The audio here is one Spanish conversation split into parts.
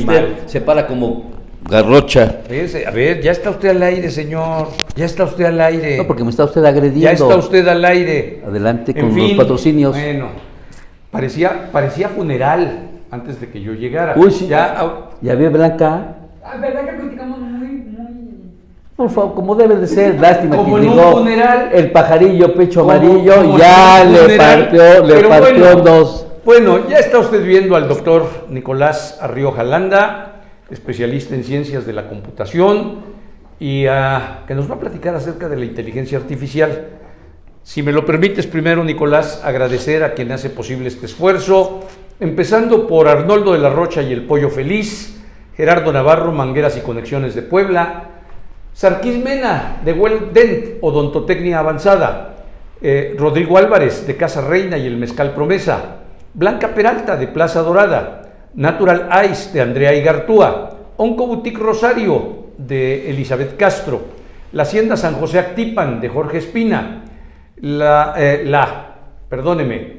usted se para como garrocha. A ver, ya está usted al aire, señor. Ya está usted al aire. No, porque me está usted agrediendo. Ya está usted al aire. Adelante con los patrocinios. Bueno, parecía funeral antes de que yo llegara. Uy, sí. Ya ve, Blanca. ¿Verdad que platicamos muy... Por favor, como debe de ser, lástima como que en llegó un funeral, el pajarillo pecho como amarillo, ya le partió en dos. Bueno, ya está usted viendo al doctor Nicolás Arrioja Landa, especialista en ciencias de la computación, y que nos va a platicar acerca de la inteligencia artificial. Si me lo permites, primero, Nicolás, agradecer a quien hace posible este esfuerzo, empezando por Arnoldo de la Rocha y el Pollo Feliz, Gerardo Navarro, Mangueras y Conexiones de Puebla, Sarkis Mena, de Well-Dent, Odontotecnia Avanzada, Rodrigo Álvarez, de Casa Reina y el Mezcal Promesa, Blanca Peralta, de Plaza Dorada, Natural Ice, de Andrea Igartúa, Onco Boutique Rosario, de Elizabeth Castro, la Hacienda San José Actipan, de Jorge Espina,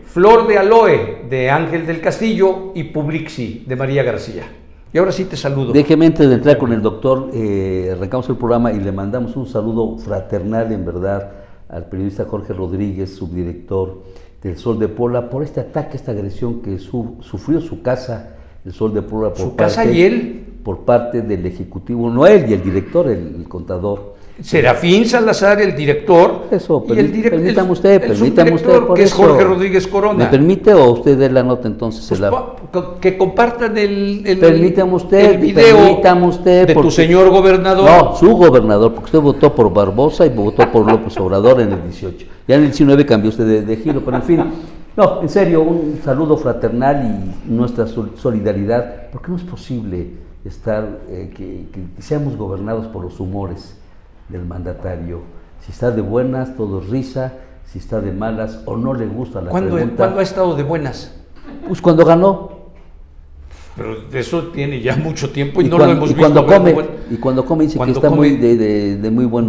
Flor de Aloe, de Ángel del Castillo, y Publixi, de María García. Y ahora sí te saludo. Déjeme antes de entrar con el doctor, arrancamos el programa y le mandamos un saludo fraternal, en verdad, al periodista Jorge Rodríguez, subdirector del Sol de Puebla, por este ataque, esta agresión que sufrió su casa, el Sol de Puebla, por parte del ejecutivo, no él y el director, el contador. Serafín Salazar, el director. Eso, y el director, permítame usted, por que eso. es Jorge Rodríguez Corona. ¿Me permite o usted dé la nota entonces? Pues que compartan permítame usted, el video de tu señor gobernador. No, su gobernador, porque usted votó por Barbosa y votó por López Obrador en el 18. Ya en el 19 cambió usted de giro, pero en fin. No, en serio, un saludo fraternal y nuestra solidaridad, porque no es posible que seamos gobernados por los humores del mandatario. Si está de buenas, todo es risa; si está de malas o no le gusta la pregunta. ¿Cuándo ha estado de buenas? Pues cuando ganó. Pero eso tiene ya mucho tiempo y no lo hemos visto. Y cuando come dice que está muy de muy buen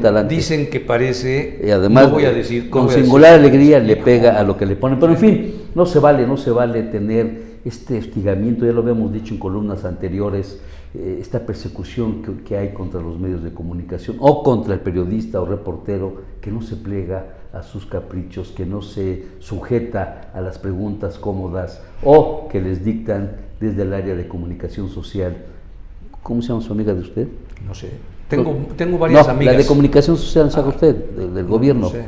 talante. Dicen que parece, y además, no voy a decir, con singular alegría le pega a lo que le ponen. Pero en fin, no se vale tener este hostigamiento, ya lo habíamos dicho en columnas anteriores, esta persecución que hay contra los medios de comunicación o contra el periodista o reportero que no se plega a sus caprichos, que no se sujeta a las preguntas cómodas o que les dictan desde el área de comunicación social. ¿Cómo se llama su amiga de usted? No sé, tengo varias amigas. La de comunicación social, ¿sabe usted? Del gobierno. No sé.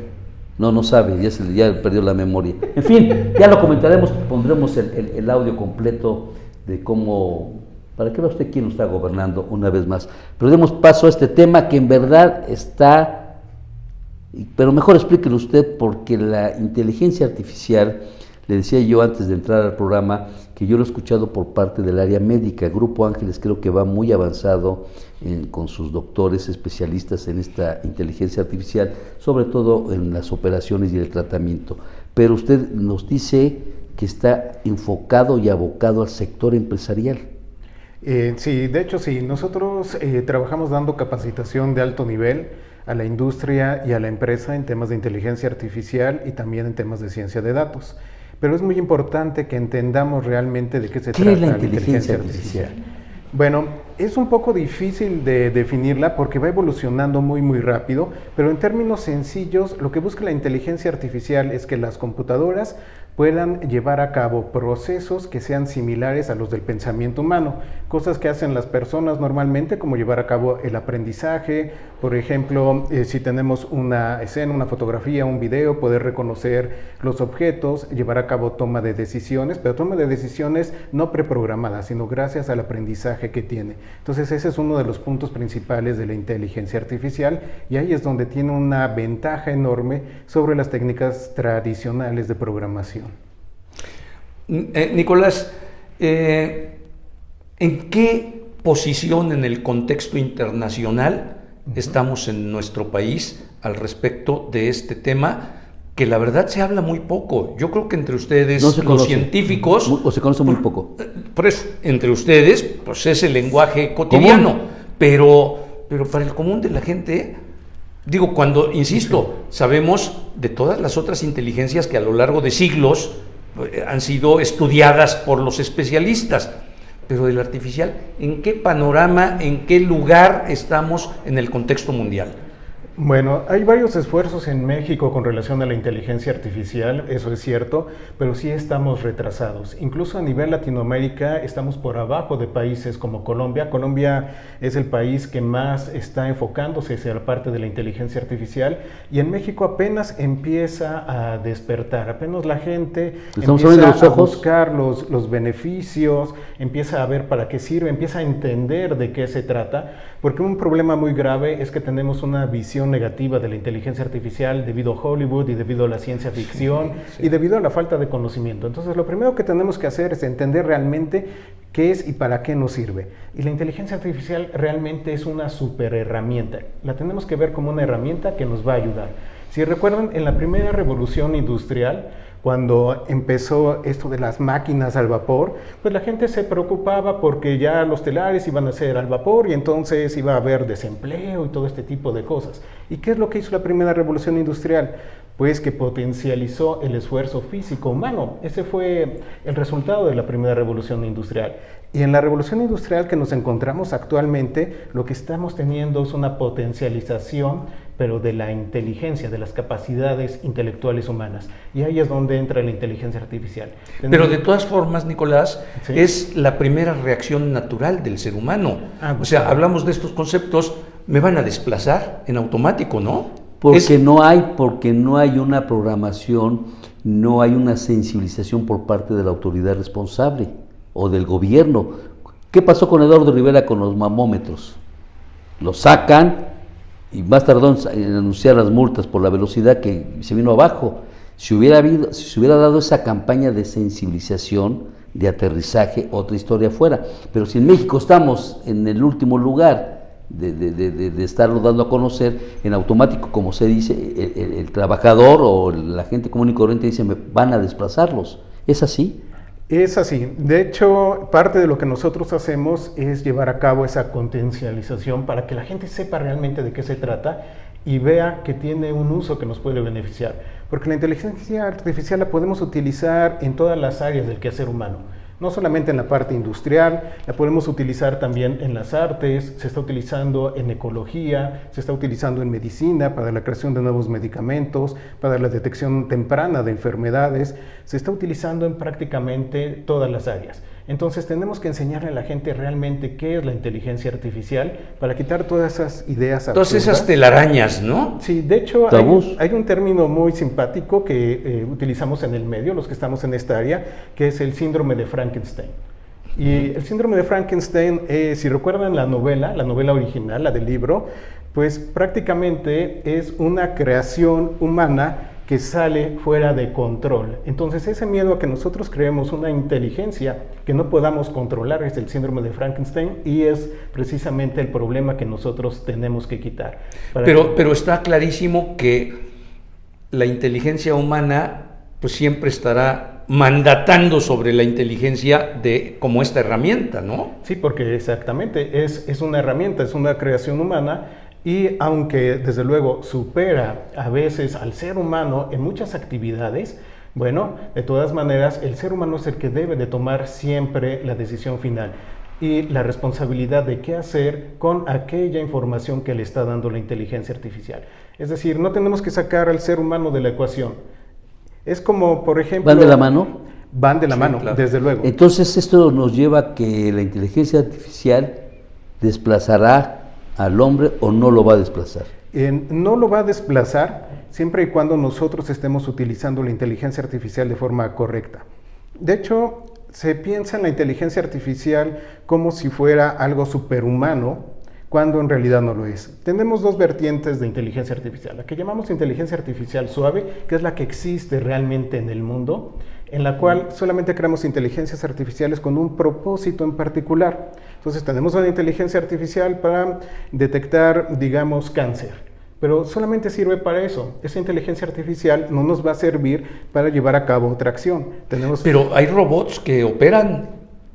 No sabe, ya perdió la memoria. En fin, ya lo comentaremos, pondremos el audio completo de cómo, para que vea usted quién nos está gobernando una vez más. Pero demos paso a este tema que en verdad está, pero mejor explíquelo usted, porque la inteligencia artificial, le decía yo antes de entrar al programa, que yo lo he escuchado por parte del área médica. Grupo Ángeles creo que va muy avanzado con sus doctores especialistas en esta inteligencia artificial, sobre todo en las operaciones y el tratamiento. Pero usted nos dice que está enfocado y abocado al sector empresarial. Sí, de hecho sí. Nosotros trabajamos dando capacitación de alto nivel a la industria y a la empresa en temas de inteligencia artificial y también en temas de ciencia de datos. Pero es muy importante que entendamos realmente de qué se trata la inteligencia artificial. Bueno, es un poco difícil de definirla porque va evolucionando muy rápido, pero en términos sencillos, lo que busca la inteligencia artificial es que las computadoras puedan llevar a cabo procesos que sean similares a los del pensamiento humano, cosas que hacen las personas normalmente, como llevar a cabo el aprendizaje. Por ejemplo, si tenemos una escena, una fotografía, un video, poder reconocer los objetos, llevar a cabo toma de decisiones, pero toma de decisiones no preprogramadas, sino gracias al aprendizaje que tiene. Entonces ese es uno de los puntos principales de la inteligencia artificial, y ahí es donde tiene una ventaja enorme sobre las técnicas tradicionales de programación. Nicolás, ¿en qué posición en el contexto internacional estamos en nuestro país al respecto de este tema, que la verdad se habla muy poco? Yo creo que entre ustedes, los científicos... O se conoce muy poco. Por eso, entre ustedes, pues es el lenguaje cotidiano, pero para el común de la gente, digo, cuando, insisto, sabemos de todas las otras inteligencias que a lo largo de siglos han sido estudiadas por los especialistas, pero del artificial, ¿en qué panorama, en qué lugar estamos en el contexto mundial? Bueno, hay varios esfuerzos en México con relación a la inteligencia artificial, eso es cierto, pero sí estamos retrasados. Incluso a nivel Latinoamérica estamos por abajo de países como Colombia. Colombia es el país que más está enfocándose hacia la parte de la inteligencia artificial y en México apenas empieza a despertar, apenas la gente empieza a buscar los beneficios, empieza a ver para qué sirve, empieza a entender de qué se trata, porque un problema muy grave es que tenemos una visión negativa de la inteligencia artificial debido a Hollywood y debido a la ciencia ficción y debido a la falta de conocimiento. Entonces, lo primero que tenemos que hacer es entender realmente qué es y para qué nos sirve. Y la inteligencia artificial realmente es una super herramienta. La tenemos que ver como una herramienta que nos va a ayudar. Si recuerdan, en la primera revolución industrial, cuando empezó esto de las máquinas al vapor, pues la gente se preocupaba porque ya los telares iban a ser al vapor y entonces iba a haber desempleo y todo este tipo de cosas. ¿Y qué es lo que hizo la primera revolución industrial? Pues que potencializó el esfuerzo físico humano. Ese fue el resultado de la primera revolución industrial. Y en la revolución industrial que nos encontramos actualmente, lo que estamos teniendo es una potencialización, pero de la inteligencia, de las capacidades intelectuales humanas. Y ahí es donde entra la inteligencia artificial. Pero de todas formas, Nicolás, ¿sí? Es la primera reacción natural del ser humano. O sea, hablamos de estos conceptos, me van a desplazar en automático, ¿no? Porque no hay una programación, no hay una sensibilización por parte de la autoridad responsable o del gobierno. ¿Qué pasó con Eduardo Rivera con los mamómetros? Los sacan y más tardó en anunciar las multas por la velocidad que se vino abajo. Si se hubiera dado esa campaña de sensibilización, de aterrizaje, otra historia fuera. Pero si en México estamos en el último lugar de estarlo dando a conocer, en automático, como se dice, el trabajador o la gente común y corriente dice, van a desplazarlos. ¿Es así? Es así. De hecho, parte de lo que nosotros hacemos es llevar a cabo esa potencialización para que la gente sepa realmente de qué se trata y vea que tiene un uso que nos puede beneficiar. Porque la inteligencia artificial la podemos utilizar en todas las áreas del quehacer humano. No solamente en la parte industrial, la podemos utilizar también en las artes, se está utilizando en ecología, se está utilizando en medicina para la creación de nuevos medicamentos, para la detección temprana de enfermedades, se está utilizando en prácticamente todas las áreas. Entonces tenemos que enseñarle a la gente realmente qué es la inteligencia artificial para quitar todas esas ideas absurdas. Todas esas telarañas, ¿no? Sí, de hecho hay un término muy simpático que utilizamos en el medio, los que estamos en esta área, que es el síndrome de Frankenstein. Y el síndrome de Frankenstein, si recuerdan la novela original, la del libro, pues prácticamente es una creación humana que sale fuera de control. Entonces ese miedo a que nosotros creemos una inteligencia que no podamos controlar es el síndrome de Frankenstein y es precisamente el problema que nosotros tenemos que quitar. Pero está clarísimo que la inteligencia humana pues siempre estará mandatando sobre la inteligencia como esta herramienta, ¿no? Sí, porque exactamente es una herramienta, es una creación humana. Y aunque desde luego supera a veces al ser humano en muchas actividades, bueno, de todas maneras el ser humano es el que debe de tomar siempre la decisión final y la responsabilidad de qué hacer con aquella información que le está dando la inteligencia artificial. Es decir, no tenemos que sacar al ser humano de la ecuación. Es como, por ejemplo... ¿Van de la mano? Van de la mano, claro. Desde luego. Entonces esto nos lleva a que la inteligencia artificial desplazará al hombre o no lo va a desplazar. No lo va a desplazar siempre y cuando nosotros estemos utilizando la inteligencia artificial de forma correcta. De hecho, se piensa en la inteligencia artificial como si fuera algo superhumano, cuando en realidad no lo es. Tenemos dos vertientes de inteligencia artificial, la que llamamos inteligencia artificial suave, que es la que existe realmente en el mundo, en la cual solamente creamos inteligencias artificiales con un propósito en particular. Entonces tenemos una inteligencia artificial para detectar, digamos, cáncer, pero solamente sirve para eso. Esa inteligencia artificial no nos va a servir para llevar a cabo otra acción. Pero hay robots que operan,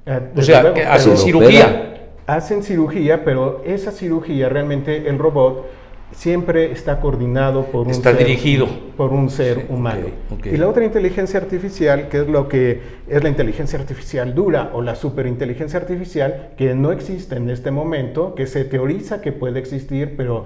luego, que hacen cirugía. Hacen cirugía, pero esa cirugía realmente el robot siempre está coordinado por un Está ser, dirigido. por un ser Sí, humano. ok. Y la otra inteligencia artificial, que es lo que es la inteligencia artificial dura o la superinteligencia artificial, que no existe en este momento, que se teoriza que puede existir, pero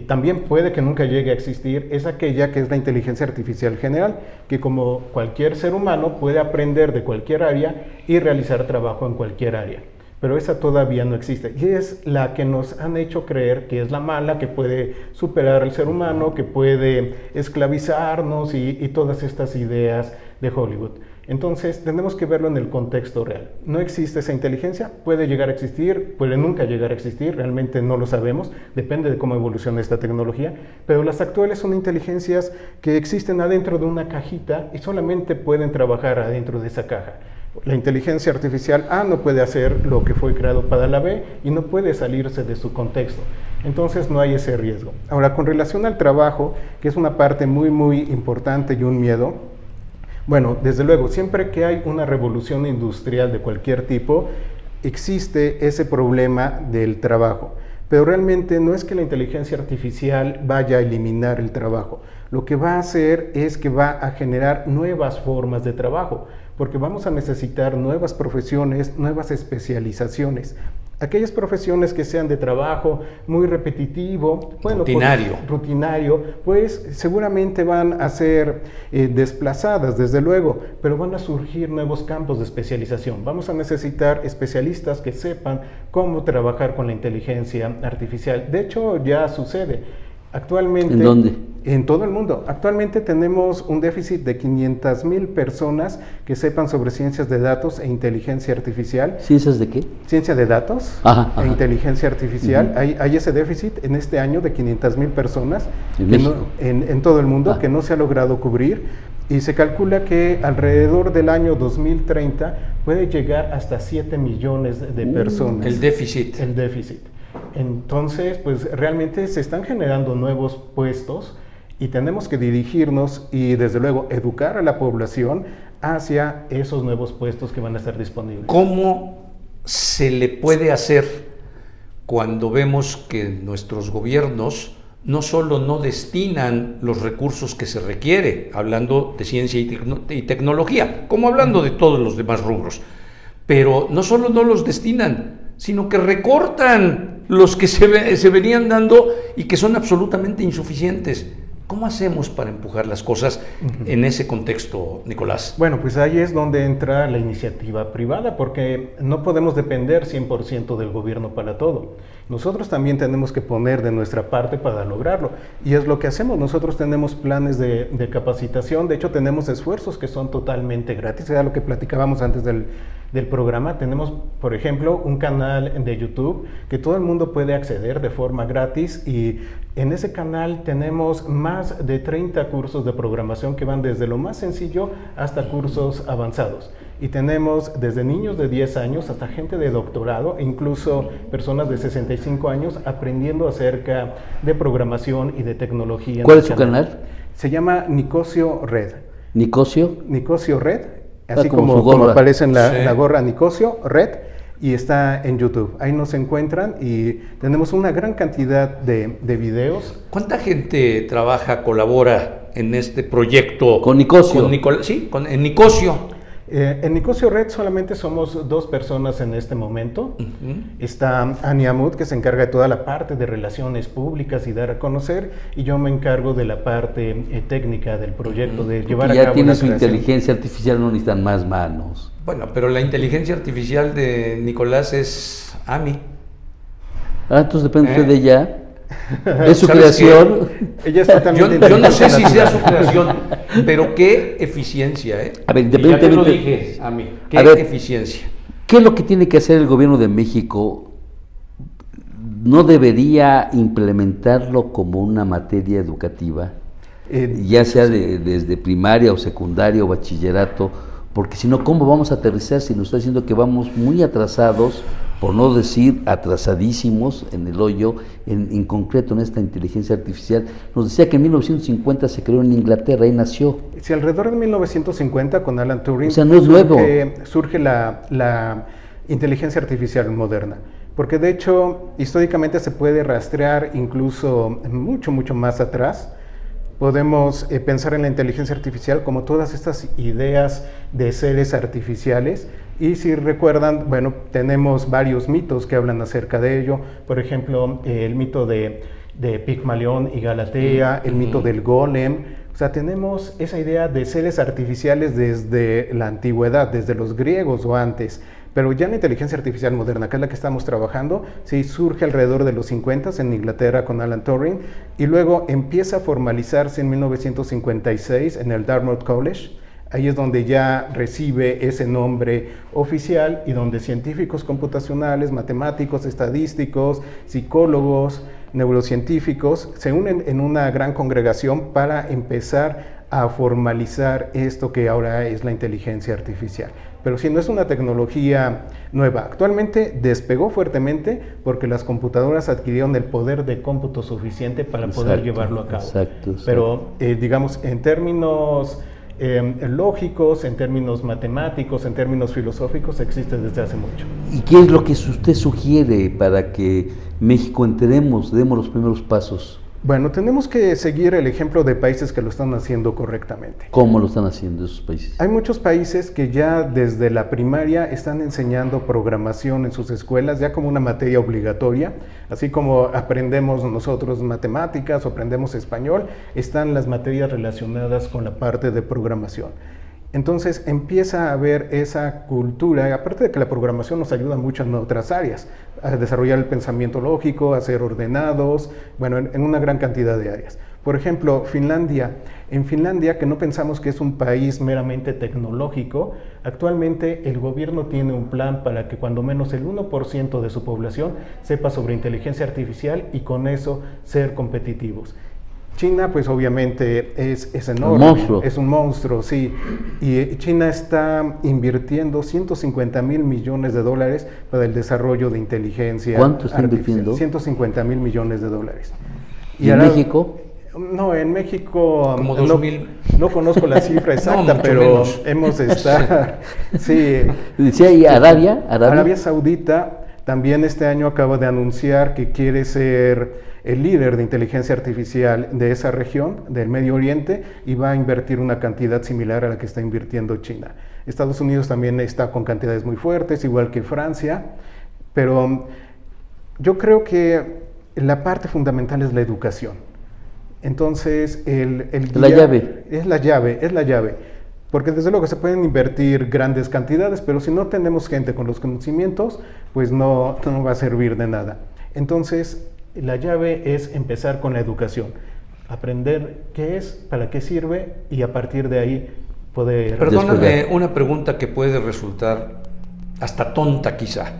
también puede que nunca llegue a existir, es aquella que es la inteligencia artificial general, que como cualquier ser humano puede aprender de cualquier área y realizar trabajo en cualquier área. Pero esa todavía no existe. Y es la que nos han hecho creer que es la mala, que puede superar al ser humano, que puede esclavizarnos y todas estas ideas de Hollywood. Entonces, tenemos que verlo en el contexto real. No existe esa inteligencia, puede llegar a existir, puede nunca llegar a existir, realmente no lo sabemos, depende de cómo evolucione esta tecnología, pero las actuales son inteligencias que existen adentro de una cajita y solamente pueden trabajar adentro de esa caja. La inteligencia artificial A no puede hacer lo que fue creado para la B y no puede salirse de su contexto. Entonces no hay ese riesgo. Ahora, con relación al trabajo, que es una parte muy importante y un miedo, bueno, desde luego, siempre que hay una revolución industrial de cualquier tipo, existe ese problema del trabajo. Pero realmente no es que la inteligencia artificial vaya a eliminar el trabajo. Lo que va a hacer es que va a generar nuevas formas de trabajo, porque vamos a necesitar nuevas profesiones, nuevas especializaciones. Aquellas profesiones que sean de trabajo muy repetitivo, bueno, rutinario, pues seguramente van a ser desplazadas, desde luego, pero van a surgir nuevos campos de especialización. Vamos a necesitar especialistas que sepan cómo trabajar con la inteligencia artificial. De hecho, ya sucede. Actualmente, ¿en dónde? En todo el mundo. Actualmente tenemos un déficit de 500,000 personas que sepan sobre ciencias de datos e inteligencia artificial. ¿Ciencias de qué? Ciencia de datos e inteligencia artificial. Hay ese déficit en este año de 500,000 personas en todo el mundo que no se ha logrado cubrir. Y se calcula que alrededor del año 2030 puede llegar hasta 7 millones de personas. El déficit. El déficit. Entonces, pues realmente se están generando nuevos puestos y tenemos que dirigirnos y desde luego educar a la población hacia esos nuevos puestos que van a estar disponibles. ¿Cómo se le puede hacer cuando vemos que nuestros gobiernos no solo no destinan los recursos que se requiere, hablando de ciencia y tecnología, como hablando de todos los demás rubros, pero no solo no los destinan, sino que recortan los que se venían dando y que son absolutamente insuficientes? ¿Cómo hacemos para empujar las cosas en ese contexto, Nicolás? Bueno, pues ahí es donde entra la iniciativa privada, porque no podemos depender 100% del gobierno para todo. Nosotros también tenemos que poner de nuestra parte para lograrlo, y es lo que hacemos. Nosotros tenemos planes de capacitación, de hecho tenemos esfuerzos que son totalmente gratis, era lo que platicábamos antes del programa. Tenemos, por ejemplo, un canal de YouTube que todo el mundo puede acceder de forma gratis, y en ese canal tenemos más de 30 cursos de programación que van desde lo más sencillo hasta cursos avanzados. Y tenemos desde niños de 10 años hasta gente de doctorado, e incluso personas de 65 años aprendiendo acerca de programación y de tecnología. ¿Cuál es su canal? Se llama Nicosio Red. ¿Nicosio? Nicosio Red, así como aparece en la gorra, Nicosio Red, y está en YouTube. Ahí nos encuentran y tenemos una gran cantidad de videos. ¿Cuánta gente trabaja, colabora en este proyecto? ¿Con Nicosio? En Nicosio. En Nicosio Red solamente somos 2 personas en este momento. Está Ania Amut, que se encarga de toda la parte de relaciones públicas y dar a conocer, y yo me encargo de la parte técnica del proyecto, de llevar a cabo. Ya tiene su inteligencia artificial, no necesitan más manos. Bueno, pero la inteligencia artificial de Nicolás es AMI. Entonces depende usted de ella. Es su creación. Ella es totalmente yo no sé si sea su creación, pero qué eficiencia, ¿eh? A ver, independientemente, ya te lo dije, a mí, qué eficiencia. ¿Qué es lo que tiene que hacer el gobierno de México? ¿No debería implementarlo como una materia educativa? Ya sea desde primaria o secundaria o bachillerato, porque si no, ¿cómo vamos a aterrizar si nos está diciendo que vamos muy atrasados, por no decir atrasadísimos en el hoyo, en concreto en esta inteligencia artificial? Nos decía que en 1950 se creó en Inglaterra, ahí nació. Sí, alrededor de 1950 con Alan Turing, o sea, no es nuevo. Surge la inteligencia artificial moderna. porque de hecho históricamente se puede rastrear incluso mucho, mucho más atrás. Podemos pensar en la inteligencia artificial como todas estas ideas de seres artificiales, y si recuerdan, bueno, tenemos varios mitos que hablan acerca de ello. Por ejemplo, el mito de Pigmalión y Galatea, el mito del golem. O sea, tenemos esa idea de seres artificiales desde la antigüedad, desde los griegos o antes. Pero ya la inteligencia artificial moderna, que es la que estamos trabajando, sí, surge alrededor de los 50 en Inglaterra con Alan Turing, y luego empieza a formalizarse en 1956 en el Dartmouth College. Ahí es donde ya recibe ese nombre oficial, y donde científicos computacionales, matemáticos, estadísticos, psicólogos, neurocientíficos se unen en una gran congregación para empezar a formalizar esto que ahora es la inteligencia artificial. Pero sí, no es una tecnología nueva. Actualmente despegó fuertemente porque las computadoras adquirieron el poder de cómputo suficiente para poder llevarlo a cabo. Exacto. Pero digamos, en términos lógicos, en términos matemáticos, en términos filosóficos, existe desde hace mucho. ¿Y qué es lo que usted sugiere para que México demos los primeros pasos? Bueno, tenemos que seguir el ejemplo de países que lo están haciendo correctamente. ¿Cómo lo están haciendo esos países? Hay muchos países que ya desde la primaria están enseñando programación en sus escuelas, ya como una materia obligatoria, así como aprendemos nosotros matemáticas o aprendemos español, están las materias relacionadas con la parte de programación. Entonces empieza a haber esa cultura, aparte de que la programación nos ayuda mucho en otras áreas, a desarrollar el pensamiento lógico, a ser ordenados, bueno, en una gran cantidad de áreas. Por ejemplo, Finlandia. En Finlandia, que no pensamos que es un país meramente tecnológico, actualmente el gobierno tiene un plan para que cuando menos el 1% de su población sepa sobre inteligencia artificial, y con eso ser competitivos. China, pues obviamente es enorme, es un monstruo, sí, y China está invirtiendo $150 mil millones para el desarrollo de inteligencia artificial. ¿Cuánto está invirtiendo? $150 mil millones. ¿Y en México? No, en México como 2,000. No conozco la cifra exacta, no, pero menos. hemos estado, sí. Decía, ¿y Arabia Saudita también este año acaba de anunciar que quiere ser el líder de inteligencia artificial de esa región, del Medio Oriente, y va a invertir una cantidad similar a la que está invirtiendo China. Estados Unidos también está con cantidades muy fuertes, igual que Francia, pero yo creo que la parte fundamental es la educación. Entonces, la llave. Es la llave. Porque desde luego se pueden invertir grandes cantidades, pero si no tenemos gente con los conocimientos, pues no va a servir de nada. Entonces, la llave es empezar con la educación, aprender qué es, para qué sirve, y a partir de ahí poder... Perdóname una pregunta que puede resultar hasta tonta quizá,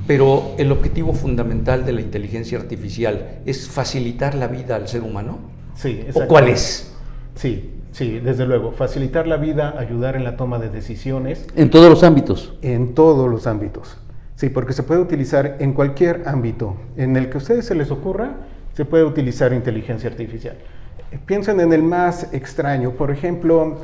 pero el objetivo fundamental de la inteligencia artificial es facilitar la vida al ser humano. Sí, ¿O cuál es? Sí, desde luego, facilitar la vida, ayudar en la toma de decisiones. ¿En todos los ámbitos? En todos los ámbitos. Sí, porque se puede utilizar en cualquier ámbito en el que a ustedes se les ocurra, se puede utilizar inteligencia artificial. Piensen en el más extraño, por ejemplo,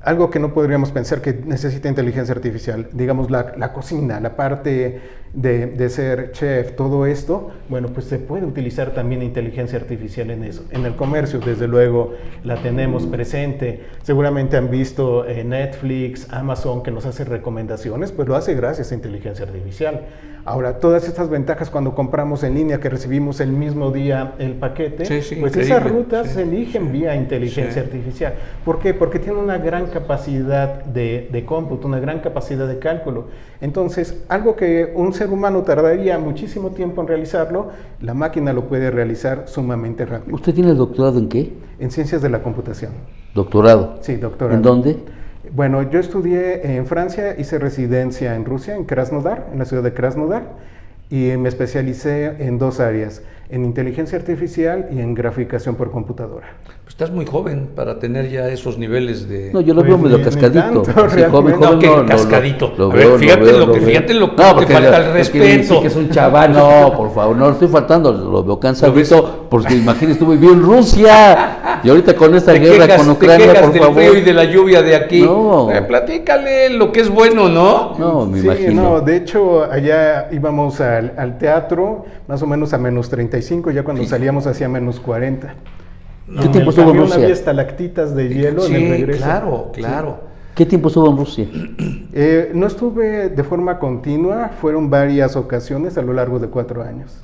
algo que no podríamos pensar que necesita inteligencia artificial, digamos la cocina, la parte de ser chef, todo esto, bueno, pues se puede utilizar también inteligencia artificial en eso. En el comercio, desde luego, la tenemos presente. Seguramente han visto Netflix, Amazon, que nos hace recomendaciones, pues lo hace gracias a inteligencia artificial. Ahora, todas estas ventajas cuando compramos en línea, que recibimos el mismo día el paquete, pues increíble. Esas rutas se eligen vía inteligencia artificial. ¿Por qué? Porque tiene una gran capacidad de cómputo, una gran capacidad de cálculo. Entonces, algo que un ser humano tardaría muchísimo tiempo en realizarlo, la máquina lo puede realizar sumamente rápido. ¿Usted tiene el doctorado en qué? En ciencias de la computación. ¿Doctorado? Sí, doctorado. ¿En dónde? Bueno, yo estudié en Francia, hice residencia en Rusia, en Krasnodar, en la ciudad de Krasnodar, y me especialicé en dos áreas, en inteligencia artificial y en graficación por computadora. Pues estás muy joven para tener ya esos niveles de... No, yo lo veo medio cascadito. Cascadito. Fíjate lo que te falta el respeto. Que es un chaval. No, por favor, no le estoy faltando, lo veo cansadito, porque imagínese, tú viví en Rusia. Y ahorita con esta Te guerra quejas, con Ucrania, te quejas por del favor. frío y de la lluvia de aquí. No. Platícale lo que es bueno, ¿no? No, me Sí, imagino. no, de hecho, allá íbamos al teatro más o menos a menos 35, ya cuando salíamos hacía menos 40. ¿Qué En tiempo el estuvo en camión Rusia? había estalactitas de hielo en el Sí, regreso. claro, claro. ¿Qué tiempo estuvo en Rusia? No estuve de forma continua, fueron varias ocasiones a lo largo de 4 años.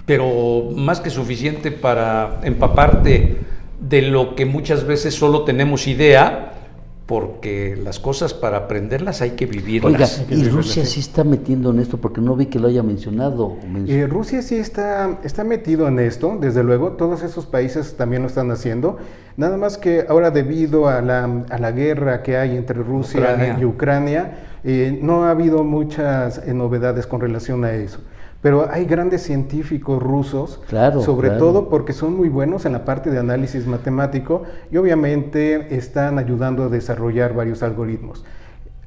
Pero más que suficiente para empaparte de lo que muchas veces solo tenemos idea, porque las cosas para aprenderlas hay que Oiga, vivirlas. y Rusia sí está metiendo en esto porque no vi que lo haya mencionado. Rusia sí está metido en esto, desde luego, todos esos países también lo están haciendo, nada más que ahora debido a la guerra que hay entre Rusia y Ucrania, no ha habido muchas novedades con relación a eso. Pero hay grandes científicos rusos, sobre todo porque son muy buenos en la parte de análisis matemático y obviamente están ayudando a desarrollar varios algoritmos.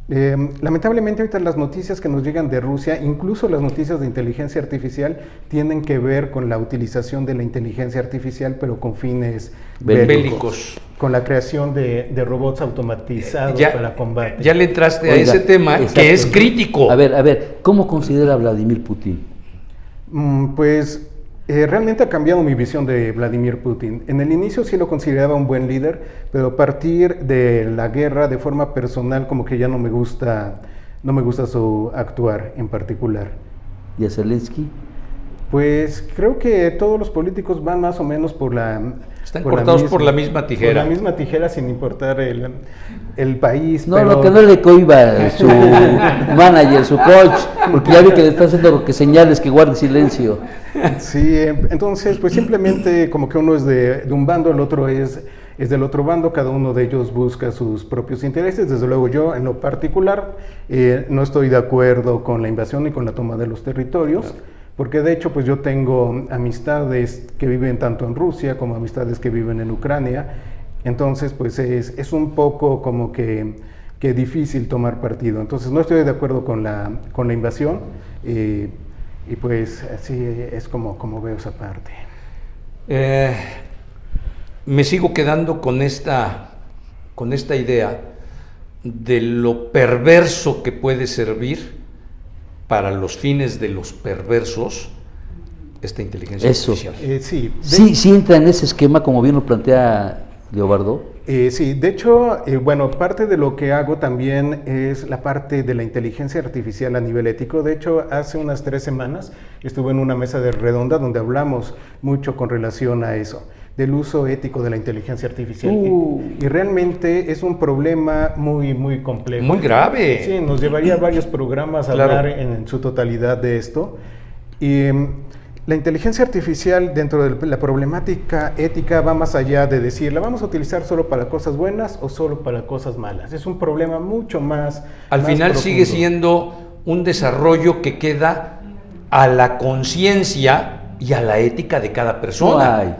Lamentablemente ahorita las noticias que nos llegan de Rusia, incluso las noticias de inteligencia artificial, tienen que ver con la utilización de la inteligencia artificial, pero con fines bélicos. Con la creación de robots automatizados para combate. Ya le entraste a ese tema, exacto, que es crítico. A ver, ¿cómo considera Vladimir Putin? Pues realmente ha cambiado mi visión de Vladimir Putin. En el inicio sí lo consideraba un buen líder, pero a partir de la guerra, de forma personal, como que ya no me gusta su actuar en particular. ¿Y a Zelensky? Pues creo que todos los políticos van más o menos por la... Están cortados por la misma tijera. Por la misma tijera, sin importar el país. No, pero... lo que no le cohiba su manager, su coach, porque ya vi que le está haciendo señales que guarde silencio. Sí, entonces pues simplemente como que uno es de un bando, el otro es del otro bando, cada uno de ellos busca sus propios intereses. Desde luego yo en lo particular no estoy de acuerdo con la invasión y con la toma de los territorios. Claro. Porque de hecho pues yo tengo amistades que viven tanto en Rusia como amistades que viven en Ucrania, entonces pues es un poco como que difícil tomar partido, entonces no estoy de acuerdo con la invasión y pues así es como veo esa parte. Me sigo quedando con esta idea de lo perverso que puede servir para los fines de los perversos esta inteligencia artificial. Sí entra en ese esquema como bien lo plantea Leobardo. Sí, de hecho, bueno, parte de lo que hago también es la parte de la inteligencia artificial a nivel ético. De hecho, hace unas 3 semanas estuve en una mesa de redonda donde hablamos mucho con relación a eso, del uso ético de la inteligencia artificial. Y realmente es un problema muy complejo. Muy grave. Sí, nos llevaría varios programas a hablar en su totalidad de esto. Y la inteligencia artificial dentro de la problemática ética va más allá de decir, ¿la vamos a utilizar solo para cosas buenas o solo para cosas malas? Es un problema mucho más Al final profundo. sigue siendo un desarrollo que queda a la conciencia y a la ética de cada persona.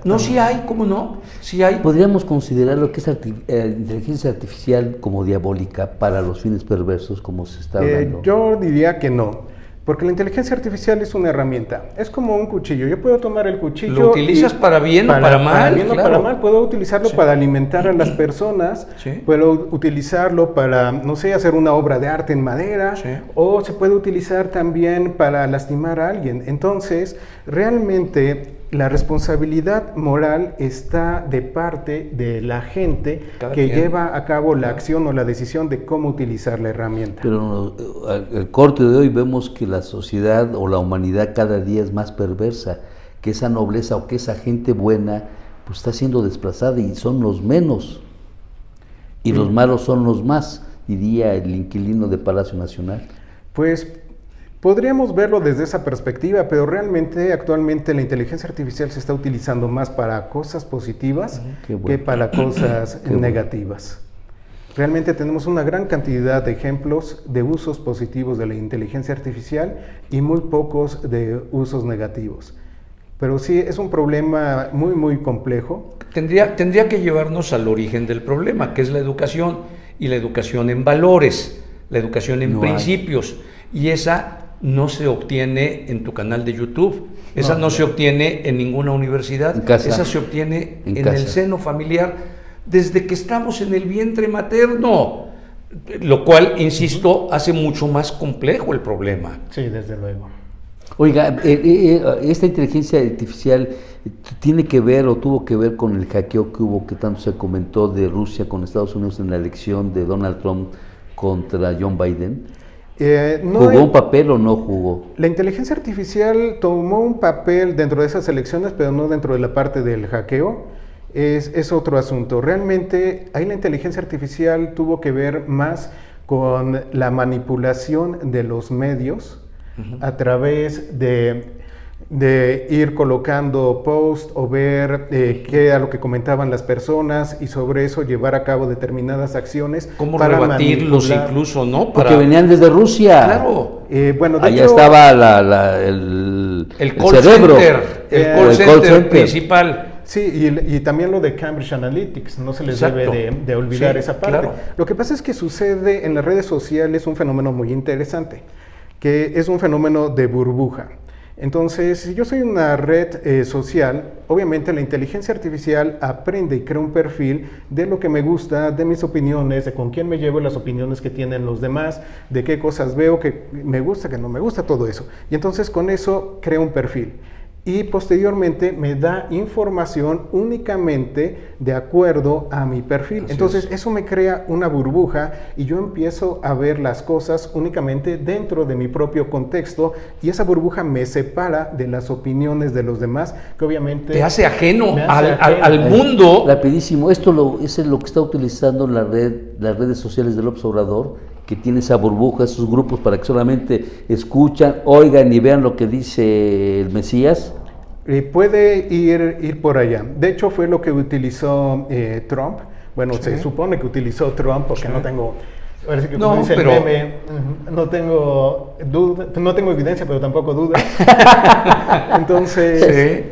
No, sí hay, ¿cómo no? Sí hay. ¿Podríamos considerar lo que es inteligencia artificial como diabólica para los fines perversos, como se está hablando? Yo diría que no. Porque la inteligencia artificial es una herramienta, es como un cuchillo. Yo puedo tomar el cuchillo. ¿Lo utilizas para bien o para mal? Para bien o para mal. Puedo utilizarlo para alimentar a las personas, puedo utilizarlo para, no sé, hacer una obra de arte en madera, o se puede utilizar también para lastimar a alguien. Entonces, realmente la responsabilidad moral está de parte de la gente que lleva a cabo la acción o la decisión de cómo utilizar la herramienta. Pero el corte de hoy vemos que la sociedad o la humanidad cada día es más perversa, que esa nobleza o que esa gente buena pues está siendo desplazada y son los menos y los malos son los más, diría el inquilino de Palacio Nacional. Pues podríamos verlo desde esa perspectiva, pero realmente actualmente la inteligencia artificial se está utilizando más para cosas positivas que para cosas negativas. Realmente tenemos una gran cantidad de ejemplos de usos positivos de la inteligencia artificial y muy pocos de usos negativos. Pero sí, es un problema muy complejo. Tendría que llevarnos al origen del problema, que es la educación, y la educación en valores, la educación en principios. Y esa no se obtiene en tu canal de YouTube, esa no se obtiene en ninguna universidad, En casa. esa se obtiene En en casa. el seno familiar desde que estamos en el vientre materno, lo cual, insisto, hace mucho más complejo el problema. Sí, desde luego. Oiga, esta inteligencia artificial tiene que ver o tuvo que ver con el hackeo que hubo, que tanto se comentó, de Rusia con Estados Unidos en la elección de Donald Trump contra John Biden. No ¿Jugó hay- un papel o no jugó? La inteligencia artificial tomó un papel dentro de esas elecciones, pero no dentro de la parte del hackeo. Es otro asunto. Realmente ahí la inteligencia artificial tuvo que ver más con la manipulación de los medios a través de ir colocando post o ver qué era lo que comentaban las personas y sobre eso llevar a cabo determinadas acciones. ¿Cómo para rebatirlos manipular. incluso, no? Porque venían desde Rusia. Claro. Bueno, de Allá hecho, estaba El call cerebro. center, el Eh, call el center call center. principal. Sí, y también lo de Cambridge Analytics, no se les Exacto. debe de olvidar Sí, esa parte. claro. Lo que pasa es que sucede en las redes sociales un fenómeno muy interesante, que es un fenómeno de burbuja. Entonces, si yo soy una red social, obviamente la inteligencia artificial aprende y crea un perfil de lo que me gusta, de mis opiniones, de con quién me llevo, las opiniones que tienen los demás, de qué cosas veo, que me gusta, que no me gusta, todo eso. Y entonces con eso crea un perfil. Y posteriormente me da información únicamente de acuerdo a mi perfil. Así Entonces es. eso me crea una burbuja y yo empiezo a ver las cosas únicamente dentro de mi propio contexto y esa burbuja me separa de las opiniones de los demás, que obviamente Te hace ajeno me hace ajeno. al mundo. Rapidísimo, eso es lo que está utilizando las redes sociales del Obrador, que tiene esa burbuja, esos grupos para que solamente escuchan, oigan y vean lo que dice el Mesías. Puede ir por allá. De hecho, fue lo que utilizó Trump. Bueno, se supone que utilizó Trump porque Sí. no tengo... Ahora sí que No, como dice el pero- meme, no tengo no tengo evidencia, pero tampoco dudas. Entonces,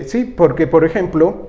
sí, porque por ejemplo,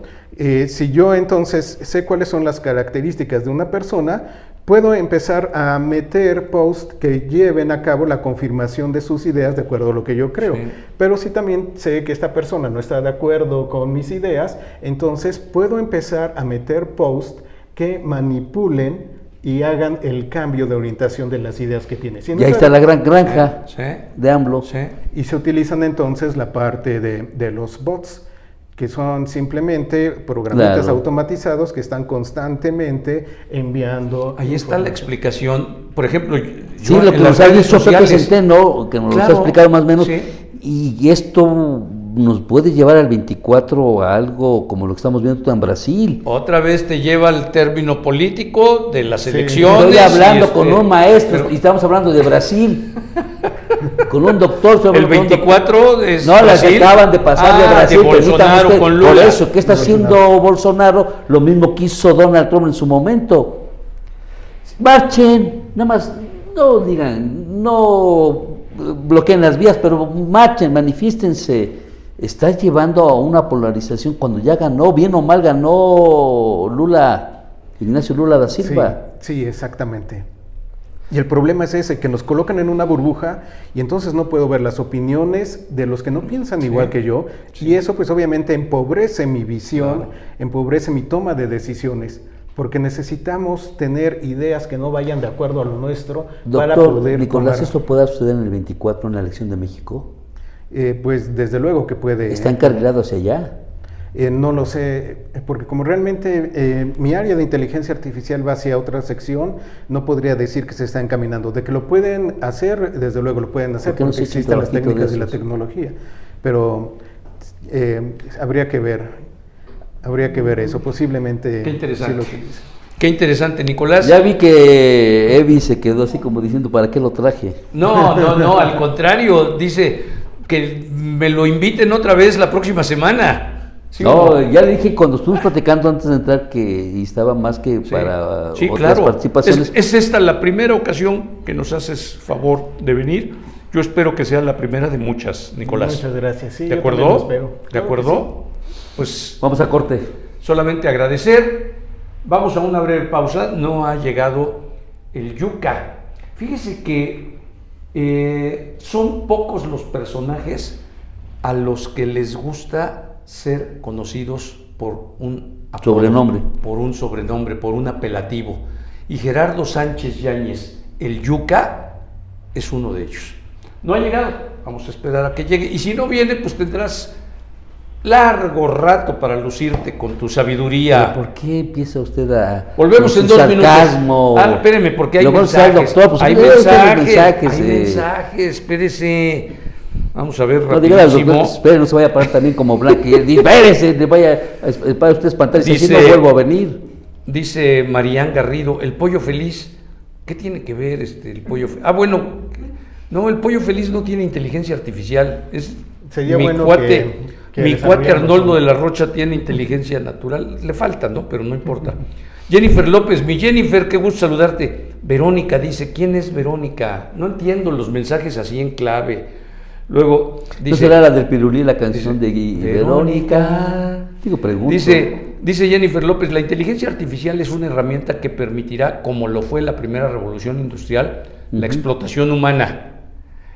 si yo entonces sé cuáles son las características de una persona, puedo empezar a meter posts que lleven a cabo la confirmación de sus ideas de acuerdo a lo que yo creo. Sí. Pero si también sé que esta persona no está de acuerdo con mis ideas, entonces puedo empezar a meter posts que manipulen y hagan el cambio de orientación de las ideas que tiene. Si no Y ahí está- está la gran granja Sí, de AMLO. sí. Y se utilizan entonces la parte de los bots, que son simplemente programitas Claro. automatizados que están constantemente enviando. Ahí está la información. explicación. Por ejemplo, Sí, yo lo en que las nos ha redes dicho Pepe sociales- Centeno, que nos lo ha Claro, explicado más o menos, sí. y esto nos puede llevar al 24 a algo como lo que estamos viendo en Brasil. Otra vez te lleva al término político de las Sí. elecciones. Estoy hablando y con un maestro pero y estamos hablando de Brasil, con un doctor. estoy el hablando con un doctor. 24 es No, las que Brasil. acaban de pasar de Brasil. de permítame Bolsonaro usted. con Lula. Por eso, ¿qué está Bolsonaro. haciendo Bolsonaro? Lo mismo que hizo Donald Trump en su momento. Marchen, nada más, no digan, no bloqueen las vías, pero marchen, manifiéstense. Está llevando a una polarización cuando ya ganó, bien o mal ganó Ignacio Lula da Silva. Sí, exactamente. Y el problema es ese, que nos colocan en una burbuja y entonces no puedo ver las opiniones de los que no piensan igual que yo. Y eso pues obviamente empobrece mi visión, Claro. empobrece mi toma de decisiones. Porque necesitamos tener ideas que no vayan de acuerdo a lo nuestro para Doctor poder Nicolás, tomar- ¿esto puede suceder en el 24 en la elección de México? Pues desde luego que puede. ¿Está encarrilado hacia allá? No lo sé, porque como realmente mi área de inteligencia artificial va hacia otra sección, no podría decir que se está encaminando. De que lo pueden hacer, desde luego lo pueden hacer, ¿Por qué no porque se echa un existen las trabajito de técnicas y la esos? tecnología. Pero habría que ver eso, posiblemente Qué interesante. sí lo utilicen. Qué interesante, Nicolás. Ya vi que Evi se quedó así como diciendo, ¿para qué lo traje? No, al contrario, dice que me lo inviten otra vez la próxima semana. ¿Sí o No, ya le dije cuando estuvimos platicando antes de entrar que estaba más que Sí, para sí, otras claro. participaciones. Es esta la primera ocasión que nos haces favor de venir. Yo espero que sea la primera de muchas, Nicolás. Muchas gracias. Sí, ¿De yo también acuerdo? lo espero. ¿De Claro que acuerdo? Pues Vamos a corte. solamente agradecer. Vamos a una breve pausa. No ha llegado el yuca. Fíjese que Son pocos los personajes a los que les gusta ser conocidos por un apodo, Sobrenombre. por un sobrenombre, por un apelativo. Y Gerardo Sánchez Yáñez, el Yuca, es uno de ellos. No ha llegado, vamos a esperar a que llegue. Y si no viene, pues tendrás largo rato para lucirte con tu sabiduría. ¿Por qué empieza usted a... Volvemos con en su 2 minutos. sarcasmo? Espéreme, porque hay Lo vamos a hacer, mensajes. doctor, pues, hay usted tiene mensajes, hay eh. mensajes, espérese. Vamos a ver No diga al rapidísimo. doctor, espere, no se vaya a parar también como Blanca y él dice, espérese, le vaya para usted espantarse, si no vuelvo a venir. Dice Marían Garrido, el pollo feliz, ¿qué tiene que ver el pollo feliz? Bueno, no, el pollo feliz no tiene inteligencia artificial, es Sería mi bueno cuate, que mi cuate desarrolláramos Arnoldo un- de la Rocha tiene inteligencia natural, le falta, ¿no? Pero no importa. Jennifer López, mi Jennifer, qué gusto saludarte. Verónica dice, ¿quién es Verónica? No entiendo los mensajes así en clave. Luego ¿No dice, será la del Pirulí, la canción dice, de Verónica? Digo, pregunto. Dice Jennifer López, la inteligencia artificial es una herramienta que permitirá, como lo fue la primera revolución industrial, la explotación humana.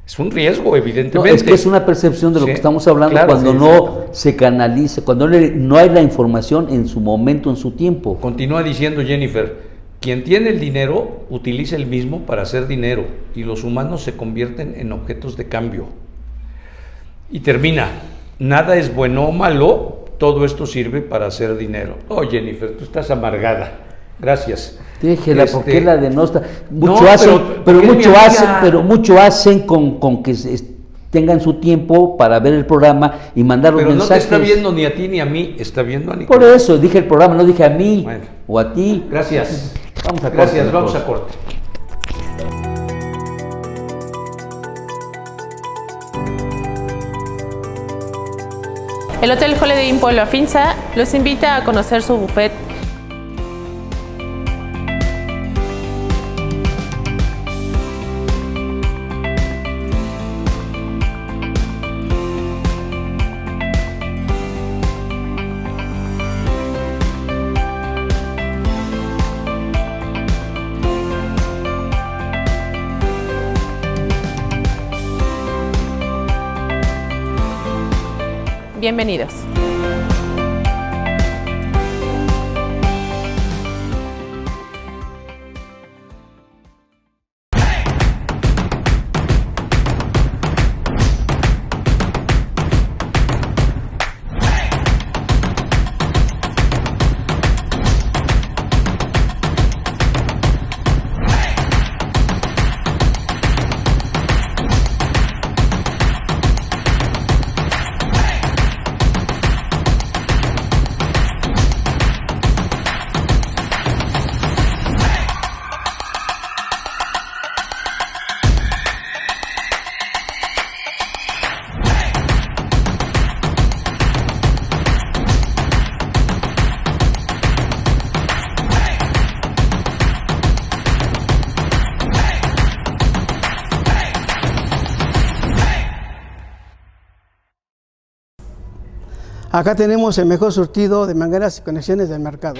Es un riesgo, No, evidentemente. es que es una percepción de lo Sí, que estamos hablando claro, cuando sí, no se canaliza, cuando no hay la información en su momento, en su tiempo. Continúa diciendo Jennifer, quien tiene el dinero utiliza el mismo para hacer dinero y los humanos se convierten en objetos de cambio. Y termina, nada es bueno o malo, todo esto sirve para hacer dinero. Oh, Jennifer, tú estás amargada. Gracias. Déjela, ¿por qué la denosta? No, Mucho hacen, pero porque es mi mucho amiga. hacen, pero mucho hacen con que tengan su tiempo para ver el programa y mandar los Pero no te mensajes. está viendo ni a ti ni a mí, está viendo a Nicolás. Por eso dije el programa, no dije a mí Bueno. o a ti. Gracias. Vamos a Gracias, corte, vamos doctor. a corte. El Hotel Holiday Inn Pueblo Afinsa los invita a conocer su buffet. Bienvenidos. Acá tenemos el mejor surtido de mangueras y conexiones del mercado.